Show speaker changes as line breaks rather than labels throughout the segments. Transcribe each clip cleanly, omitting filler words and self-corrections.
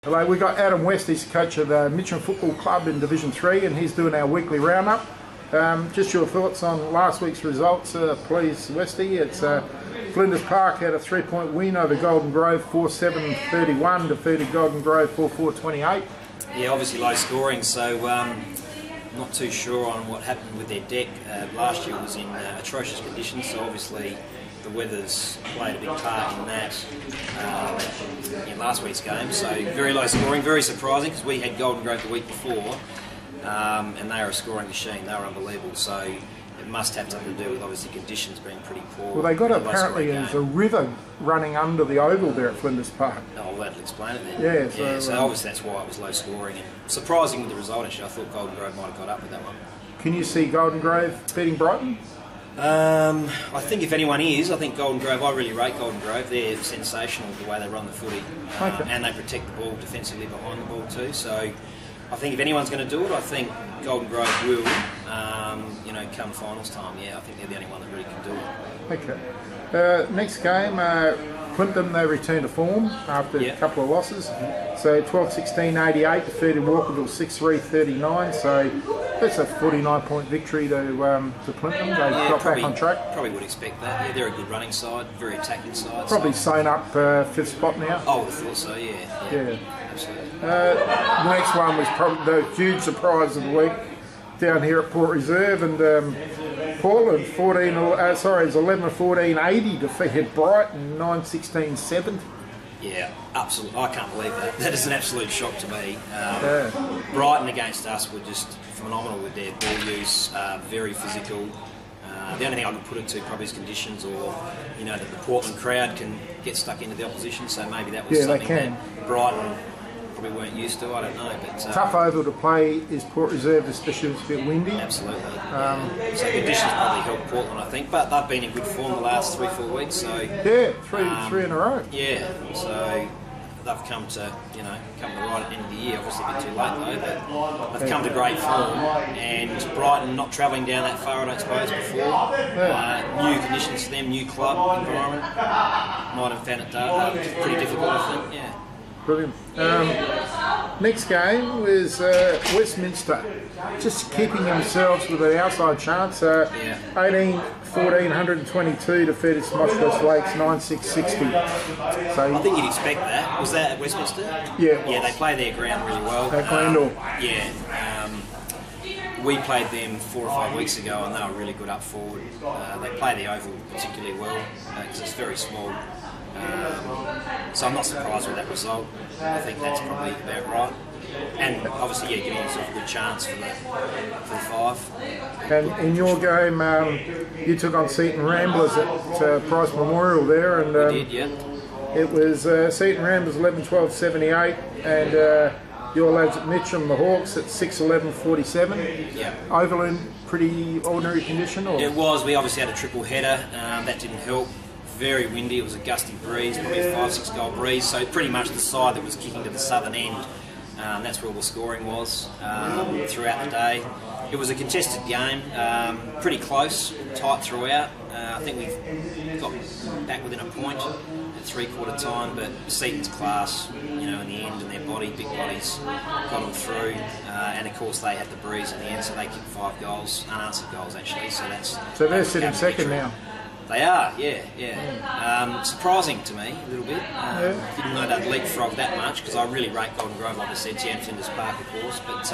Hello, we've got Adam West, he's the coach of the Mitcham Football Club in Division 3, and he's doing our weekly roundup. Just your thoughts on last week's results, please, Westy. It's Flinders Park had a 3-point win over Golden Grove, 4-7-31, defeated Golden Grove 4-4-28.
Yeah, obviously low scoring, so not too sure on what happened with their deck. Last year was in atrocious conditions, so obviously the weather's played a big part in that in last week's game. So very low scoring, very surprising, because we had Golden Grove the week before, and they are a scoring machine. They were unbelievable. So it must have something to do with obviously conditions being pretty poor.
Well, they got apparently there's a river running under the oval there at Flinders Park.
Oh, well, that'll explain it then.
Yeah,
so obviously that's why it was low scoring, and surprising with the result. Actually, I thought Golden Grove might have got up with that one.
Can you see Golden Grove beating Brighton?
I think if anyone is, I think Golden Grove. I really rate Golden Grove. They're sensational the way they run the footy, and they protect the ball defensively behind the ball too. So I think if anyone's going to do it, I think Golden Grove will. Come finals time, I think they're the only one that really can do it.
Okay. Next game, Plimpton, they returned to form after a couple of losses. So 12-16-88 defeated Walkerville 6-3-39. So that's a 49-point victory to Plimpton. They got back on track.
Probably would expect that. Yeah, they're a good running side, very attacking side.
Probably sewn up 5th spot now.
I would have thought so. Yeah. Absolutely.
The next one was probably the huge surprise of the week down here at Port Reserve, and Portland 11-14-80 defeated Brighton 9-16-70.
Yeah, absolutely. I can't believe that. That is an absolute shock to me. Brighton against us were just phenomenal with their ball use, very physical. The only thing I could put it to probably is conditions, or that the Portland crowd can get stuck into the opposition. So maybe that was something that Brighton probably weren't used to. I don't know, but
tough oval to play is Port Reserve, especially if it's a bit windy.
Absolutely. So conditions probably helped Portland, I think, but they've been in good form the last 3-4 weeks. So
three in a row.
Yeah, so they've come to the right end of the year. Obviously a bit too late though, but they've come to great form. And Brighton not travelling down that far, I don't suppose, before. New conditions for them, new club environment. Might have found it pretty difficult, I think. Yeah.
Brilliant. Next game was Westminster, just keeping themselves with an outside chance. 18-14-122 defeated Smosh Lakes 9-6-60. So
I think you'd expect that. Was that at Westminster?
Yeah.
Yeah, they play their ground really well.
At Glendale.
We played them 4 or 5 weeks ago, and they were really good up forward. They play the oval particularly well because it's very small. So I'm not surprised with that result. I think that's probably about right. And obviously, giving yourself a good chance for the 5.
And in your game, you took on Seaton Ramblers at Price Memorial there, and
we did, yeah.
It was Seaton Ramblers 11-12-78, and your lads at Mitcham, the Hawks, at 6-11-47.
Yeah.
Oval in pretty ordinary condition, or?
It was. We obviously had a triple header. That didn't help. Very windy. It was a gusty breeze, probably a 5-6 goal breeze. So pretty much the side that was kicking to the southern end. That's where all the scoring was throughout the day. It was a contested game, pretty close, tight throughout. I think we've got back within a point at 3/4 time, but Seaton's class, in the end, and their big bodies, got them through. And of course they had the breeze in the end, so they kicked 5 goals, unanswered goals actually. So
they're sitting second now.
They are, yeah. Surprising to me a little bit. Didn't know they'd leapfrog that much, because I really rate Golden Grove, like I said, and Flinders Park, of course. But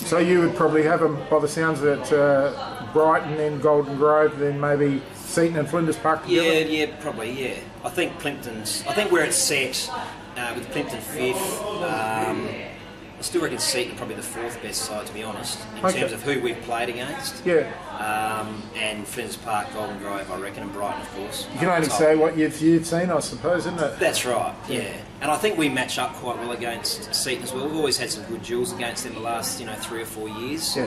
so you would probably have them, by the sounds of it, Brighton and Golden Grove, then maybe Seaton and Flinders Park together?
Yeah, probably, yeah. I think where it's set, with Plimpton 5th, I still reckon Seaton probably the 4th best side, to be honest, in terms of who we've played against.
Yeah.
And Flinders Park, Golden Grove, I reckon, and Brighton, of course.
You can only say what you've seen, I suppose, isn't it?
That's right, yeah. And I think we match up quite well against Seaton as well. We've always had some good duels against them the last, 3 or 4 years.
Yeah.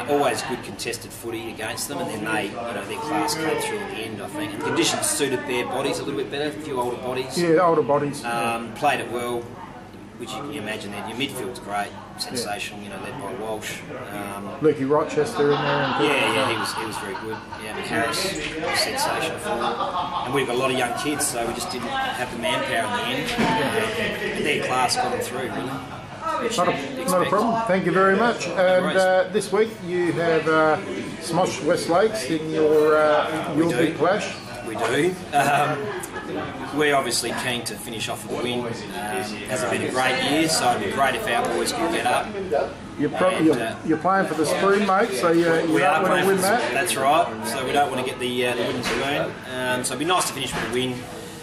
Always good contested footy against them, and then their class came through in the end, I think. And the conditions suited their bodies a little bit better, a few older bodies.
Yeah, older bodies.
Played it well. which you can imagine then. Your midfield's great, sensational, you know, led by Walsh.
Lukey Rochester in there.
Yeah, he was very good. Yeah, Harris was sensational for them. And we've got a lot of young kids, so we just didn't have the manpower in the end. And their class got them through, really.
Not a problem. Thank you very much. And this week you have Smosh West Lakes in your big clash.
We do. We're obviously keen to finish off with a win. Hasn't been a great year, so it'd be great if our boys could get up.
You're playing for the spoon, mate, so you don't want to win that?
That's right, so we don't want to get the wooden spoon. So it'd be nice to finish with a win,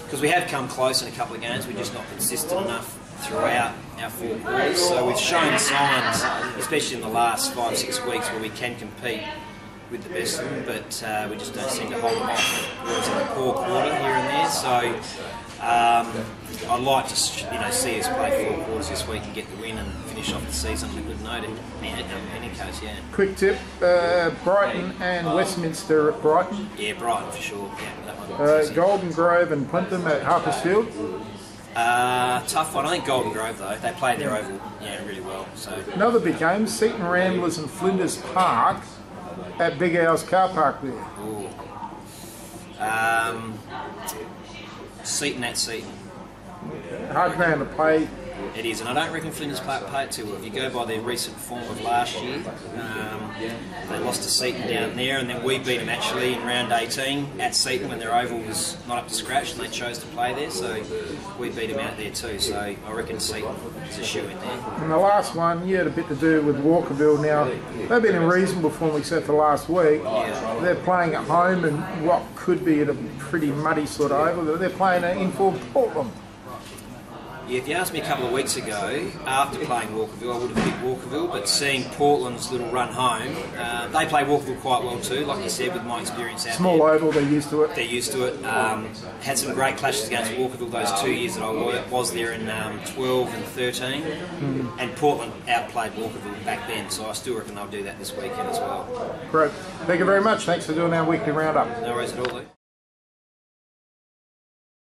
because we have come close in a couple of games, we're just not consistent enough throughout our 4 quarters. So we've shown signs, especially in the last 5-6 weeks, where we can compete with the best of them, but we just don't seem to hold them off. Whereas in the poor quarter here and there, so I'd like to see us play 4 quarters this week and get the win and finish off the season on a good note. In any case, yeah.
Quick tip: Brighton and Westminster at Brighton.
Yeah, Brighton for sure. Yeah, that one.
Golden Grove and Plympton at Harpersfield.
Tough one. I think Golden Grove though. They played their oval, really well. So
another big game: Seaton Ramblers and Flinders Park at Big Owl's car park there.
Ooh. Seaton at Seaton.
Hard ground to play.
It is, and I don't reckon Flinders Park play it too well. If you go by their recent form of last year, they lost to Seaton down there, and then we beat them actually in round 18 at Seaton when their oval was not up to scratch, and they chose to play there, so we beat them out there too. So I reckon Seaton is a shoe in there.
And the last one, you had a bit to do with Walkerville. Now, they've been in reasonable form except for last week.
Yeah.
They're playing at home in what could be at a pretty muddy sort of oval. They're playing in for Portland.
Yeah, if you asked me a couple of weeks ago, after playing Walkerville, I would have picked Walkerville, but seeing Portland's little run home, they play Walkerville quite well too, like you said, with my experience out
Small
there.
oval, they're used to it.
They're used to it. Had some great clashes against Walkerville those 2 years that I was there in 12 and 13, and Portland outplayed Walkerville back then, so I still reckon they'll do that this weekend as well.
Great. Thank you very much. Thanks for doing our weekly roundup.
No worries at all, Luke.